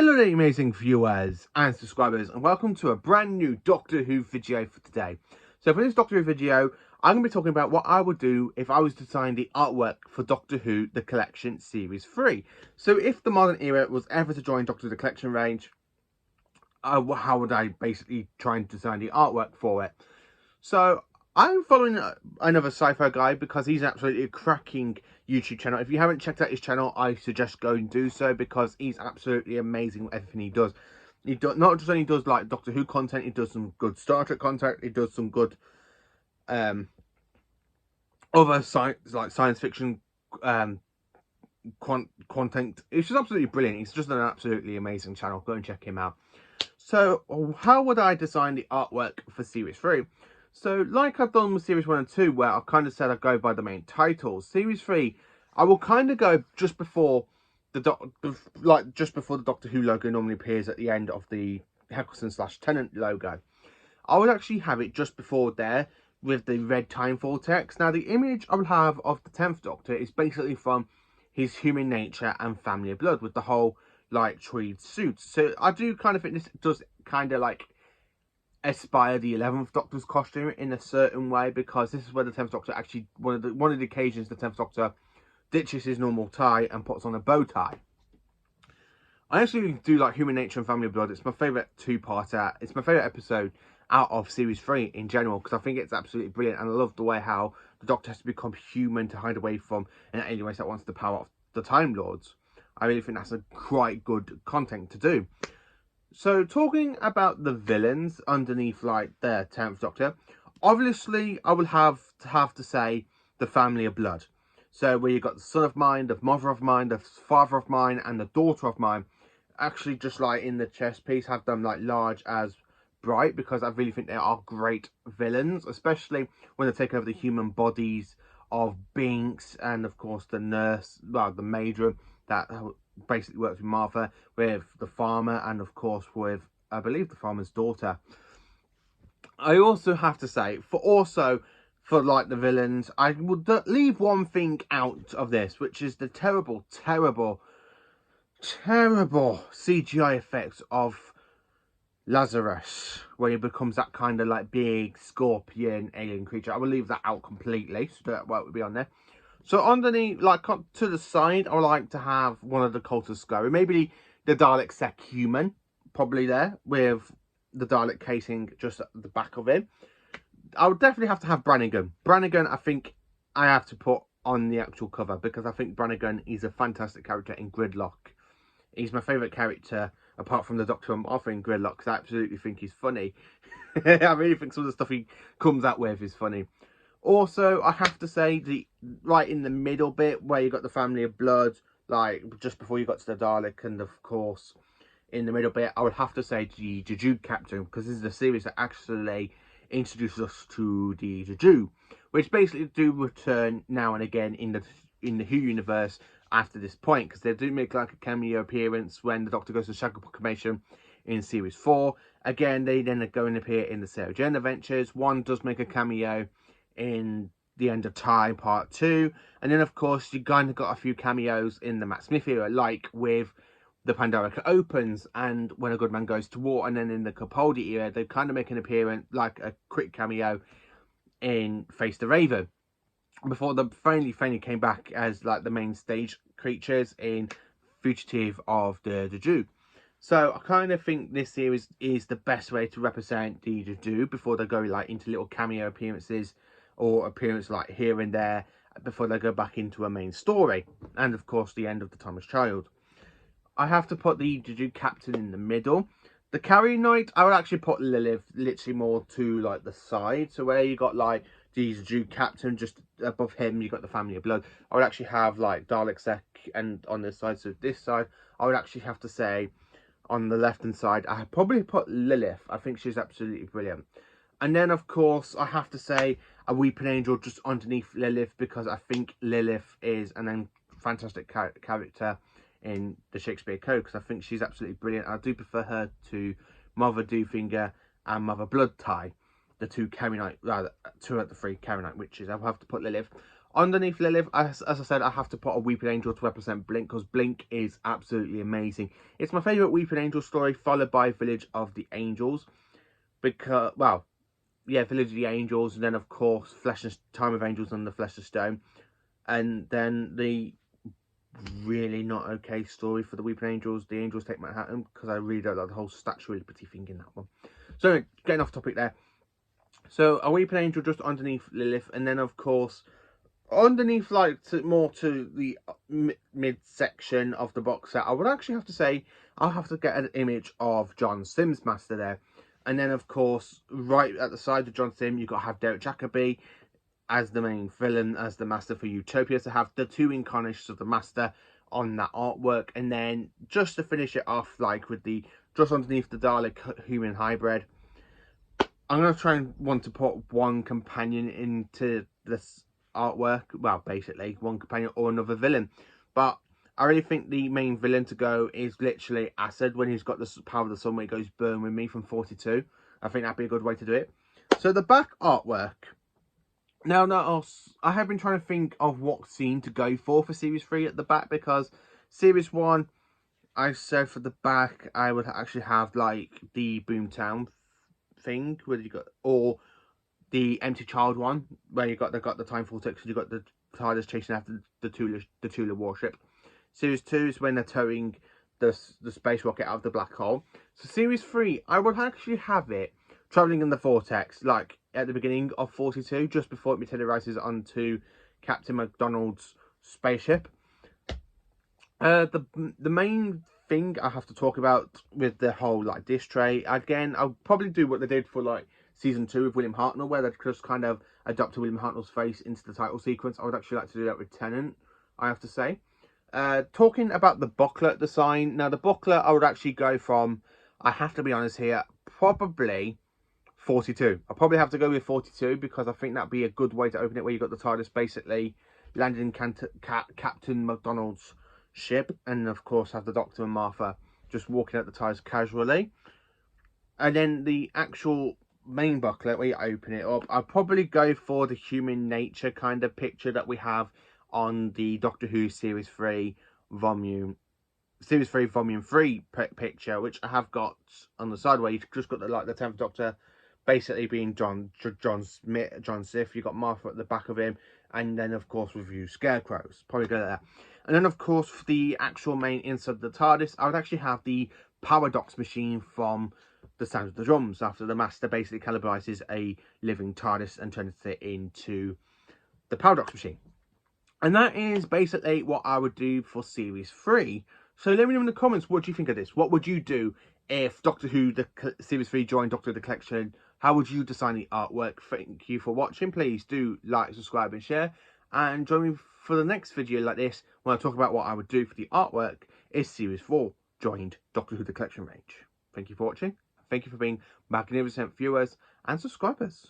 Hello there, amazing viewers and subscribers, and welcome to a brand new Doctor Who video for today. So for this Doctor Who video, I'm going to be talking about what I would do if I was to design the artwork for Doctor Who The Collection Series 3. So if the modern era was ever to join Doctor Who The Collection range, how would I basically try and design the artwork for it? So I'm following another sci-fi guy because he's absolutely a cracking YouTube channel. If you haven't checked out his channel, I suggest go and do so because he's absolutely amazing with everything he does. He not just only does like Doctor Who content, he does some good Star Trek content, he does some good other science fiction content. It's just absolutely brilliant. He's just an absolutely amazing channel. Go and check him out. So how would I design the artwork for Series 3? So like I've done with Series 1 and 2, where I've kind of said I'd go by the main titles, Series 3, I will kind of go just before the Doctor Who logo normally appears at the end of the Eccleston/Tennant logo. I would actually have it just before there with the red Timefall text. Now the image I will have of the 10th Doctor is basically from his Human Nature and Family of Blood with the whole like tweed suit. So I do kind of think this does kind of like aspire the 11th Doctor's costume in a certain way, because this is where the 10th Doctor actually, one of the occasions the 10th Doctor ditches his normal tie and puts on a bow tie. I actually do like Human Nature and Family of Blood. It's my favourite two-parter. It's my favourite episode out of Series 3 in general, because I think it's absolutely brilliant, and I love the way how the Doctor has to become human to hide away from an alien race that wants the power of the Time Lords. I really think that's a quite good content to do. So talking about the villains underneath like the 10th Doctor, obviously I will have to say the Family of Blood. So where you've got the son of mine, the mother of mine, the father of mine, and the daughter of mine. Actually, just like in the chest piece, have them like large as bright, because I really think they are great villains, especially when they're taking over the human bodies of Binks and of course the nurse, well, the matron that basically works with Martha, with the farmer, and of course with, I believe, the farmer's daughter. I also have to say, for like the villains, I would leave one thing out of this, which is the terrible CGI effects of Lazarus, where he becomes that kind of like big scorpion alien creature. I will leave that out completely, so that won't be on there. So underneath, like to the side, I would like to have one of the cultists scurry. Maybe the Dalek Sec human, probably there, with the Dalek casing just at the back of it. I would definitely have to have Brannigan. Brannigan, I think I have to put on the actual cover, because I think Brannigan is a fantastic character in Gridlock. He's my favourite character, apart from the Doctor and Martha in Gridlock, because I absolutely think he's funny. I really think some of the stuff he comes out with is funny. Also, I have to say, the right in the middle bit where you got the Family of Blood, like just before you got to the Dalek, and of course in the middle bit, I would have to say the Juju Captain, because this is a series that actually introduces us to the Juju, which basically do return now and again in the Who universe after this point, because they do make like a cameo appearance when the Doctor goes to Shackle Proclamation in Series 4. Again, they then go and appear in the Sarah Jane Adventures. One does make a cameo in The End of Time Part 2, and then of course you kind of got a few cameos in the Matt Smith era, like with the Pandorica Opens and When a Good Man Goes to War, and then in the Capaldi era they kind of make an appearance, like a quick cameo in Face the Raven, before they finally came back as like the main stage creatures in Fugitive of the Juju. So I kind of think this series is the best way to represent the Juju before they go like into little cameo appearances or appearance like here and there before they go back into a main story, and of course the end of the Thomas Child. I have to put the Juju Captain in the middle. The Carrier Knight, I would actually put Lilith literally more to like the side, so where you got like the Juju Captain, just above him you got the Family of Blood. I would actually have like Dalek Sec, and on this side, so this side I would actually have to say on the left hand side I probably put Lilith. I think she's absolutely brilliant. And then of course I have to say a Weeping Angel just underneath Lilith, because I think Lilith is an fantastic character in the Shakespeare Code, because I think she's absolutely brilliant. I do prefer her to Mother Dewfinger and Mother Bloodtie, the two Carrier Knight, rather two of the three Carrier Knight witches. I'll have to put Lilith. Underneath Lilith, as I said, I have to put a Weeping Angel to represent Blink, because Blink is absolutely amazing. It's my favourite Weeping Angel story, followed by Village of the Angels. Because, well, yeah, Village of the Angels, and then, of course, Time of Angels and the Flesh of Stone. And then the really not okay story for the Weeping Angels, The Angels Take Manhattan, because I really don't like the whole Statue of Liberty thing in that one. So, getting off topic there. So, a Weeping Angel just underneath Lilith, and then, of course, underneath, like, more to the mid-section of the box set, I would actually have to say I'll have to get an image of John Simm's Master there. And then, of course, right at the side of John Simm, you've got to have Derek Jacobi as the main villain, as the Master for Utopia, to have the two incarnations of the Master on that artwork. And then, just to finish it off, like, with the, just underneath the Dalek human hybrid, I'm going to try and want to put one companion into this artwork. Well, basically, one companion or another villain. But I really think the main villain to go is literally Acid, when he's got the power of the sun, where he goes burn with me from 42. I think that'd be a good way to do it. So the back artwork. Now, I have been trying to think of what scene to go for Series 3 at the back, because Series 1, I said for the back, I would actually have, like, the Boomtown thing, where you got, or the Empty Child one, where you got the Time Vortex, you got the TARDIS chasing after the Tula warship. Series 2 is when they're towing the space rocket out of the black hole. So Series 3, I would actually have it travelling in the Vortex, like at the beginning of 42, just before it materialises onto Captain McDonald's spaceship. The main thing I have to talk about with the whole, like, disc tray, again, I'll probably do what they did for, like, season 2 with William Hartnell, where they just kind of adopted William Hartnell's face into the title sequence. I would actually like to do that with Tennant, I have to say. Talking about the booklet design, now the booklet I would actually go from, I have to be honest here, probably 42. I'll probably have to go with 42, because I think that'd be a good way to open it, where you got the TARDIS basically landing in Captain McDonald's ship, and of course have the Doctor and Martha just walking out the TARDIS casually. And then the actual main booklet, where you open it up, I'll probably go for the human nature kind of picture that we have on the Doctor Who Series 3 Volume 3 picture, which I have got on the side, where you've just got the 10th Doctor basically being John Sif. You've got Martha at the back of him, and then of course review Scarecrows. Probably go there. And then of course for the actual main inside of the TARDIS, I would actually have the Paradox machine from The Sound of the Drums, after the Master basically calibrizes a living TARDIS and turns it into the Paradox machine. And that is basically what I would do for Series 3. So let me know in the comments, what do you think of this? What would you do if Doctor Who Series 3 joined Doctor Who The Collection? How would you design the artwork? Thank you for watching. Please do like, subscribe and share. And join me for the next video like this, when I talk about what I would do for the artwork if Series 4 joined Doctor Who The Collection range. Thank you for watching. Thank you for being magnificent viewers and subscribers.